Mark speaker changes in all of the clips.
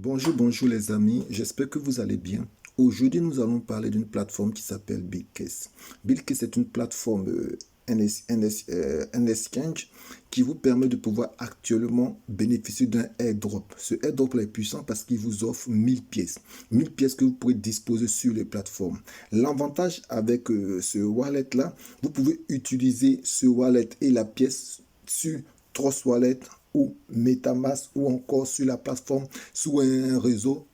Speaker 1: Bonjour les amis, j'espère que vous allez bien. Aujourd'hui, nous allons parler d'une plateforme qui s'appelle Bitcase. Bitcase est une plateforme un exchange qui vous permet de pouvoir actuellement bénéficier d'un airdrop. Ce airdrop est puissant parce qu'il vous offre 1000 pièces. 1000 pièces que vous pourrez disposer sur les plateformes. L'avantage avec ce wallet-là, vous pouvez utiliser ce wallet et la pièce sur Trust Wallet ou MetaMask ou encore sur la plateforme sous un réseau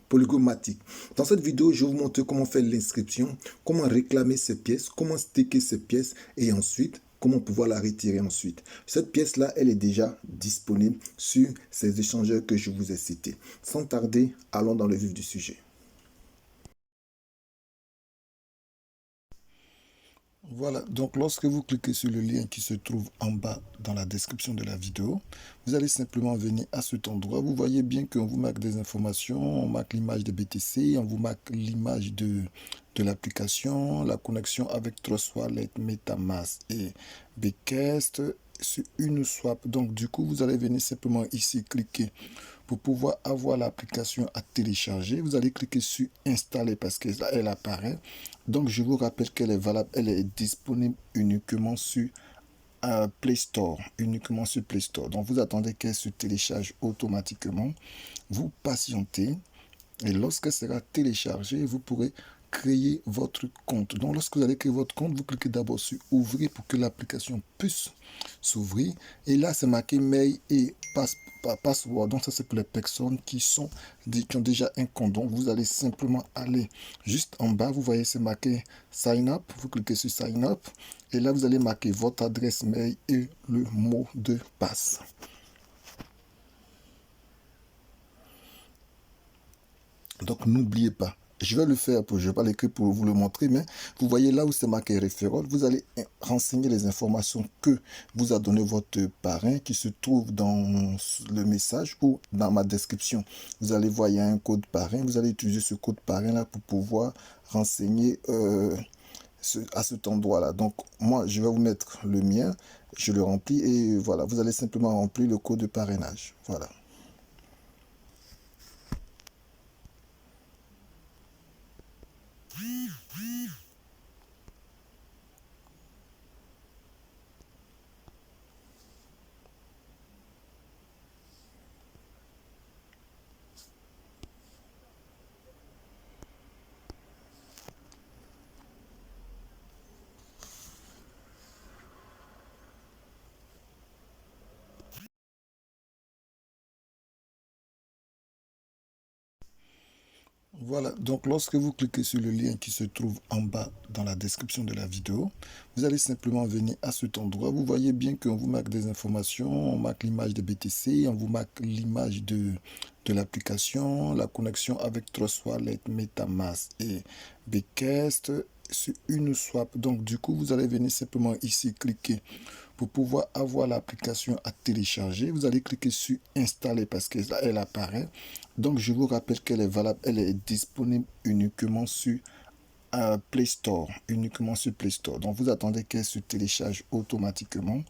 Speaker 1: polygomatique. Dans cette vidéo, je vais vous montrer comment faire l'inscription, comment réclamer ces pièces, comment staker ces pièces et ensuite comment pouvoir la retirer ensuite. Cette pièce-là, elle est déjà disponible sur ces échangeurs que je vous ai cités. Sans tarder, allons dans le vif du sujet. Voilà, donc lorsque vous cliquez sur le lien qui se trouve en bas dans la description de la vidéo, vous allez simplement venir à cet endroit. Vous voyez bien qu'on vous marque des informations, on marque l'image de BTC, on vous marque l'image de l'application, la connexion avec Trust Wallet, MetaMask et Bcast sur une swap. Donc du coup, vous allez venir simplement ici cliquer pour pouvoir avoir l'application à télécharger. Vous allez cliquer sur installer parce qu'elle apparaît. Donc je vous rappelle qu'elle est valable, elle est disponible uniquement sur Play Store, uniquement sur Play Store. Donc vous attendez qu'elle se télécharge automatiquement. Vous patientez et lorsqu'elle sera téléchargée, vous pourrez créer votre compte. Donc lorsque vous allez créer votre compte, vous cliquez d'abord sur ouvrir pour que l'application puisse s'ouvrir. Et là, c'est marqué mail et password. Donc ça, c'est pour les personnes qui ont déjà un compte. Donc vous allez simplement aller juste en bas. Vous voyez, c'est marqué sign up. Vous cliquez sur sign up. Et là, vous allez marquer votre adresse mail et le mot de passe. Donc n'oubliez pas, je vais le faire, je ne vais pas l'écrire pour vous le montrer, mais vous voyez là où c'est marqué référent, vous allez renseigner les informations que vous a donné votre parrain qui se trouve dans le message ou dans ma description. Vous allez voir, il y a un code parrain, vous allez utiliser ce code parrain là pour pouvoir renseigner à cet endroit-là. Donc moi, je vais vous mettre le mien, je le remplis et voilà, vous allez simplement remplir le code de parrainage. Voilà. Voilà, donc lorsque vous cliquez sur le lien qui se trouve en bas dans la description de la vidéo, vous allez simplement venir à cet endroit. Vous voyez bien qu'on vous marque des informations, on marque l'image de BTC, on vous marque l'image de l'application, la connexion avec Trust Wallet, MetaMask et Bcast sur une swap. Donc du coup, vous allez venir simplement ici cliquer pour pouvoir avoir l'application à télécharger. Vous allez cliquer sur installer parce qu'elle apparaît. Donc je vous rappelle qu'elle est valable, elle est disponible uniquement sur Play Store, uniquement sur Play Store. Donc vous attendez qu'elle se télécharge automatiquement.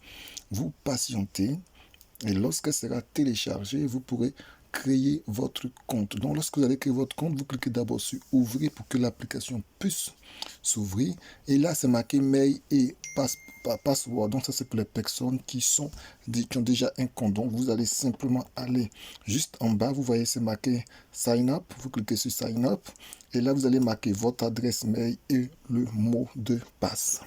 Speaker 1: Vous patientez et lorsqu'elle sera téléchargée, vous pourrez créer votre compte. Donc lorsque vous allez créer votre compte, vous cliquez d'abord sur ouvrir pour que l'application puisse s'ouvrir. Et là, c'est marqué mail et password. Donc ça, c'est pour les personnes qui ont déjà un compte. Donc vous allez simplement aller juste en bas. Vous voyez, c'est marqué sign up. Vous cliquez sur sign up. Et là, vous allez marquer votre adresse mail et le mot de passe.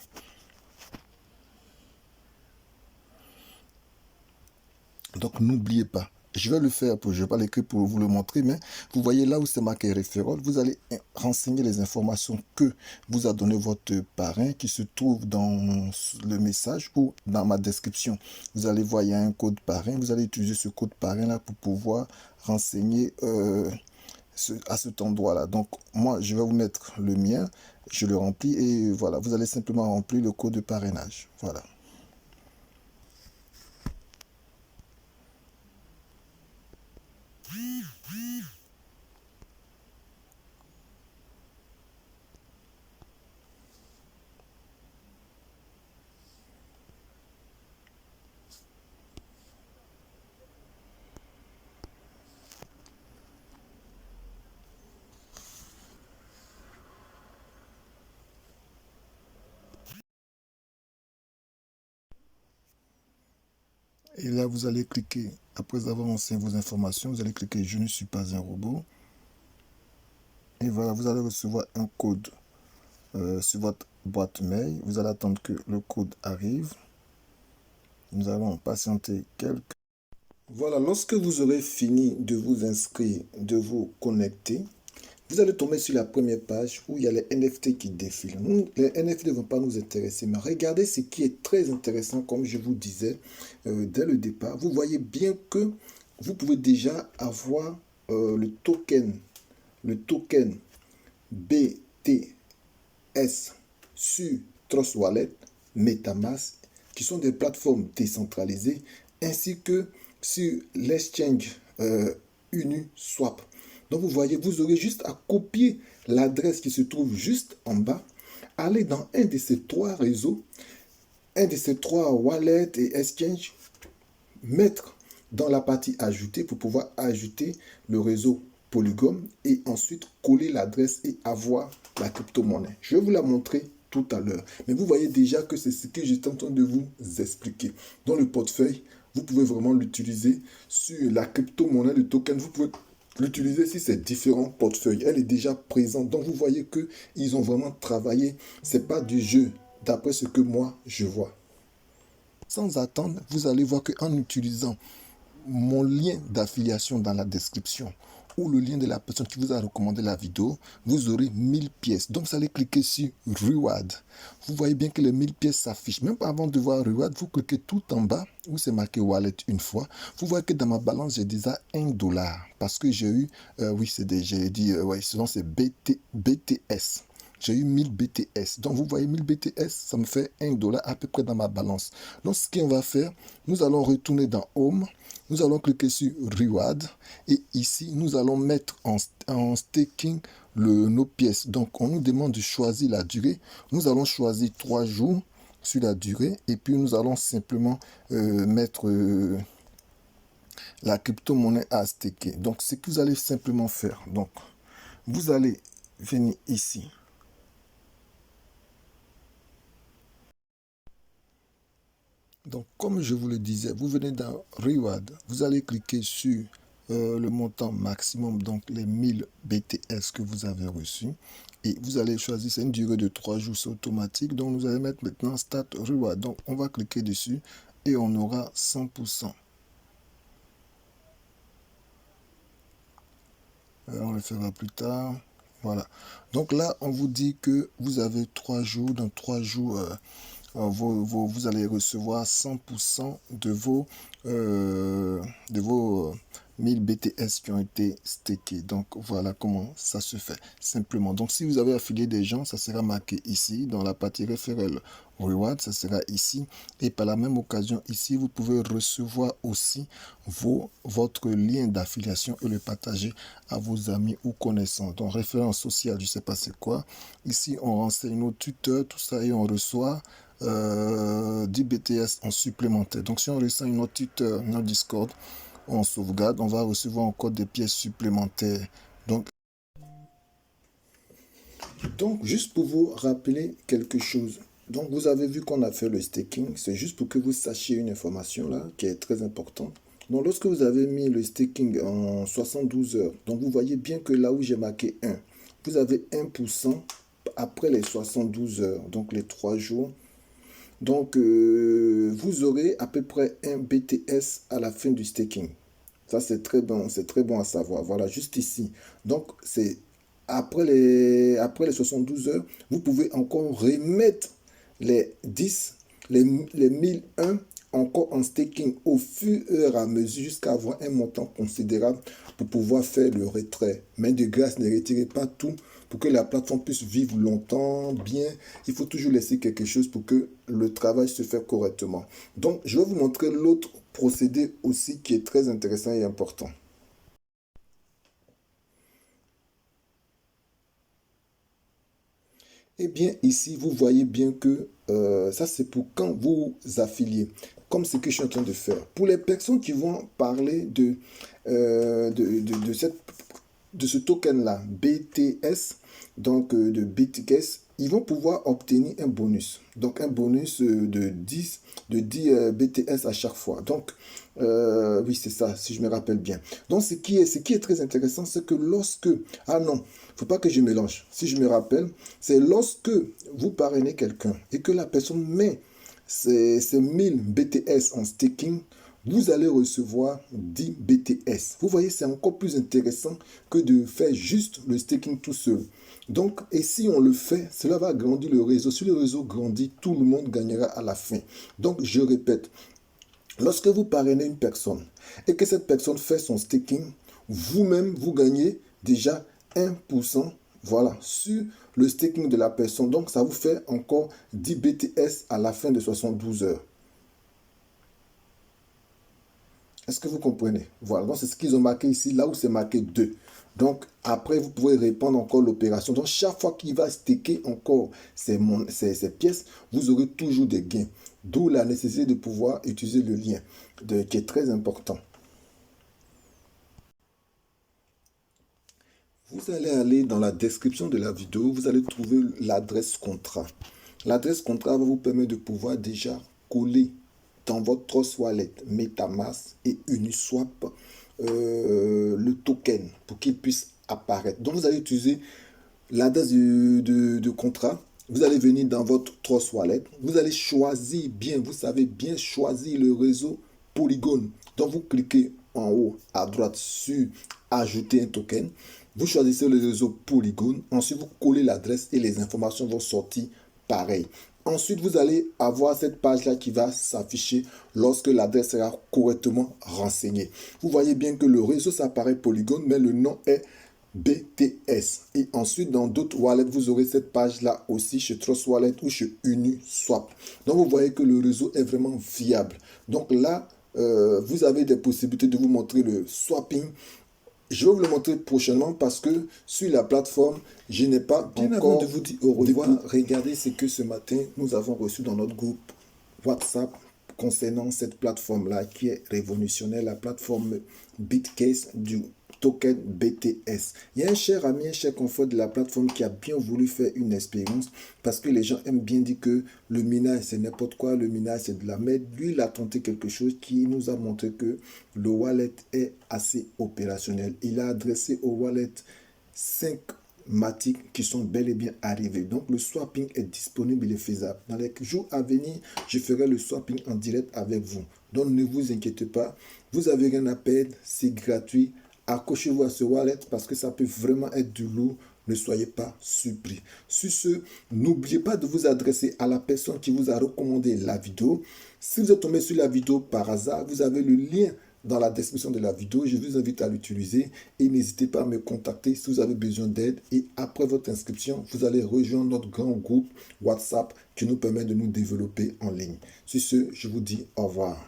Speaker 1: Donc n'oubliez pas, je vais le faire, je ne vais pas l'écrire pour vous le montrer, mais vous voyez là où c'est marqué référent, vous allez renseigner les informations que vous a donné votre parrain qui se trouve dans le message ou dans ma description. Vous allez voir, il y a un code parrain, vous allez utiliser ce code parrain là pour pouvoir renseigner à cet endroit-là. Donc moi, je vais vous mettre le mien, je le remplis et voilà, vous allez simplement remplir le code de parrainage. Voilà. Et là, vous allez cliquer, après avoir renseigné vos informations, vous allez cliquer « Je ne suis pas un robot ». Et voilà, vous allez recevoir un code sur votre boîte mail. Vous allez attendre que le code arrive. Nous allons patienter quelques... Voilà, lorsque vous aurez fini de vous inscrire, de vous connecter, vous allez tomber sur la première page où il y a les NFT qui défilent. Nous, les NFT ne vont pas nous intéresser, mais regardez ce qui est très intéressant, comme je vous disais dès le départ. Vous voyez bien que vous pouvez déjà avoir le token BTS sur Trust Wallet, MetaMask, qui sont des plateformes décentralisées, ainsi que sur l'exchange Uniswap. Donc vous voyez, vous aurez juste à copier l'adresse qui se trouve juste en bas, aller dans un de ces trois réseaux, un de ces trois wallets et exchange, mettre dans la partie ajouter pour pouvoir ajouter le réseau Polygon et ensuite coller l'adresse et avoir la crypto-monnaie. Je vais vous la montrer tout à l'heure. Mais vous voyez déjà que c'est ce que j'étais en train de vous expliquer. Dans le portefeuille, vous pouvez vraiment l'utiliser sur la crypto-monnaie, le token. Vous pouvez l'utiliser sur ces différents portefeuilles. Elle est déjà présente. Donc vous voyez qu'ils ont vraiment travaillé. Ce n'est pas du jeu, d'après ce que moi je vois. Sans attendre, vous allez voir qu'en utilisant mon lien d'affiliation dans la description ou le lien de la personne qui vous a recommandé la vidéo, vous aurez 1000 pièces. Donc, vous allez cliquer sur Reward. Vous voyez bien que les 1000 pièces s'affichent. Même avant de voir Reward, vous cliquez tout en bas où c'est marqué Wallet une fois. Vous voyez que dans ma balance, j'ai déjà $1 parce que j'ai eu, oui, j'ai dit, sinon c'est BTS. J'ai eu 1000 BTS. Donc, vous voyez, 1000 BTS, ça me fait $1 à peu près dans ma balance. Donc, ce qu'on va faire, nous allons retourner dans Home. Nous allons cliquer sur Reward. Et ici, nous allons mettre en staking nos pièces. Donc, on nous demande de choisir la durée. Nous allons choisir 3 jours sur la durée. Et puis, nous allons simplement mettre la crypto-monnaie à staker. Donc, ce que vous allez simplement faire. Donc, vous allez venir ici. Donc, comme je vous le disais, vous venez dans Reward, vous allez cliquer sur le montant maximum, donc les 1000 BTS que vous avez reçus. Et vous allez choisir, c'est une durée de 3 jours, c'est automatique. Donc, nous allons mettre maintenant Start Reward. Donc, on va cliquer dessus et on aura 100%. On le fera plus tard. Voilà. Donc là, on vous dit que vous avez 3 jours. Dans 3 jours, vous allez recevoir 100% de vos 1000 BTS qui ont été stakés. Donc voilà comment ça se fait simplement. Donc si vous avez affilié des gens, ça sera marqué ici dans la partie référentielle Reward, ça sera ici. Et par la même occasion, ici, vous pouvez recevoir aussi votre lien d'affiliation et le partager à vos amis ou connaissances. Donc référence sociale, je ne sais pas c'est quoi. Ici, on renseigne nos tuteurs, tout ça, et on reçoit du BTS en supplémentaire. Donc si on reçoit notre tuteur, notre Discord, on sauvegarde, on va recevoir encore des pièces supplémentaires. Donc, juste pour vous rappeler quelque chose. Donc, vous avez vu qu'on a fait le staking. C'est juste pour que vous sachiez une information là qui est très importante. Donc, lorsque vous avez mis le staking en 72 heures, donc vous voyez bien que là où j'ai marqué 1, vous avez 1% après les 72 heures, donc les 3 jours. Donc, vous aurez à peu près un BTS à la fin du staking. Ça, c'est très bon à savoir. Voilà, juste ici. Donc, c'est après les 72 heures, vous pouvez encore remettre les 10, les 1001 encore en staking au fur et à mesure jusqu'à avoir un montant considérable pour pouvoir faire le retrait. Mais de grâce, ne retirez pas tout pour que la plateforme puisse vivre longtemps, bien. Il faut toujours laisser quelque chose pour que le travail se fasse correctement. Donc, je vais vous montrer l'autre procédé aussi qui est très intéressant et important. Eh bien, ici, vous voyez bien que ça, c'est pour quand vous affiliez, comme ce que je suis en train de faire. Pour les personnes qui vont parler de ce token-là, BTS, donc de BTS, ils vont pouvoir obtenir un bonus. Donc, un bonus de 10 BTS à chaque fois. Donc, oui, c'est ça, si je me rappelle bien. Donc, ce qui est très intéressant, c'est que lorsque... Ah non, faut pas que je mélange. Si je me rappelle, c'est lorsque vous parrainez quelqu'un et que la personne met ces 1000 BTS en staking, vous allez recevoir 10 BTS. Vous voyez, c'est encore plus intéressant que de faire juste le staking tout seul. Donc, et si on le fait, cela va agrandir le réseau. Si le réseau grandit, tout le monde gagnera à la fin. Donc, je répète, lorsque vous parrainez une personne et que cette personne fait son staking, vous-même, vous gagnez déjà 1%, voilà, sur le staking de la personne. Donc, ça vous fait encore 10 BTS à la fin de 72 heures. Est-ce que vous comprenez? Voilà, donc c'est ce qu'ils ont marqué ici, là où c'est marqué 2. Donc, après, vous pouvez répondre encore l'opération. Donc, chaque fois qu'il va staker encore ces pièces, vous aurez toujours des gains. D'où la nécessité de pouvoir utiliser le lien, qui est très important. Vous allez aller dans la description de la vidéo, vous allez trouver l'adresse contrat. L'adresse contrat va vous permettre de pouvoir déjà coller dans votre Trust Wallet, MetaMask et Uniswap le token pour qu'il puisse apparaître. Donc vous allez utiliser l'adresse de contrat. Vous allez venir dans votre Trust Wallet. Vous allez choisir bien, vous savez bien choisir le réseau Polygon. Donc vous cliquez en haut à droite sur ajouter un token. Vous choisissez le réseau Polygon. Ensuite vous collez l'adresse et les informations vont sortir pareil. Ensuite, vous allez avoir cette page-là qui va s'afficher lorsque l'adresse sera correctement renseignée. Vous voyez bien que le réseau s'apparaît Polygon, mais le nom est BTS. Et ensuite, dans d'autres wallets, vous aurez cette page-là aussi chez Trust Wallet ou chez Uniswap. Donc, vous voyez que le réseau est vraiment viable. Donc là, vous avez des possibilités de vous montrer le swapping. Je vais vous le montrer prochainement parce que sur la plateforme, je n'ai pas bien encore... Avant de vous dire au revoir, regardez ce que ce matin, nous avons reçu dans notre groupe WhatsApp concernant cette plateforme-là qui est révolutionnaire, la plateforme Bitcase du token BTS. Il y a un cher ami, un cher confort de la plateforme qui a bien voulu faire une expérience parce que les gens aiment bien dire que le minage c'est n'importe quoi, le minage c'est de la merde. Lui, il a tenté quelque chose qui nous a montré que le wallet est assez opérationnel. Il a adressé au wallet 5 Matic qui sont bel et bien arrivés. Donc le swapping est disponible et faisable. Dans les jours à venir, je ferai le swapping en direct avec vous. Donc ne vous inquiétez pas, vous avez rien à perdre, c'est gratuit. Accrochez-vous à ce wallet parce que ça peut vraiment être du lourd. Ne soyez pas surpris. Sur ce, n'oubliez pas de vous adresser à la personne qui vous a recommandé la vidéo. Si vous êtes tombé sur la vidéo par hasard, vous avez le lien dans la description de la vidéo. Je vous invite à l'utiliser et n'hésitez pas à me contacter si vous avez besoin d'aide. Et après votre inscription, vous allez rejoindre notre grand groupe WhatsApp qui nous permet de nous développer en ligne. Sur ce, je vous dis au revoir.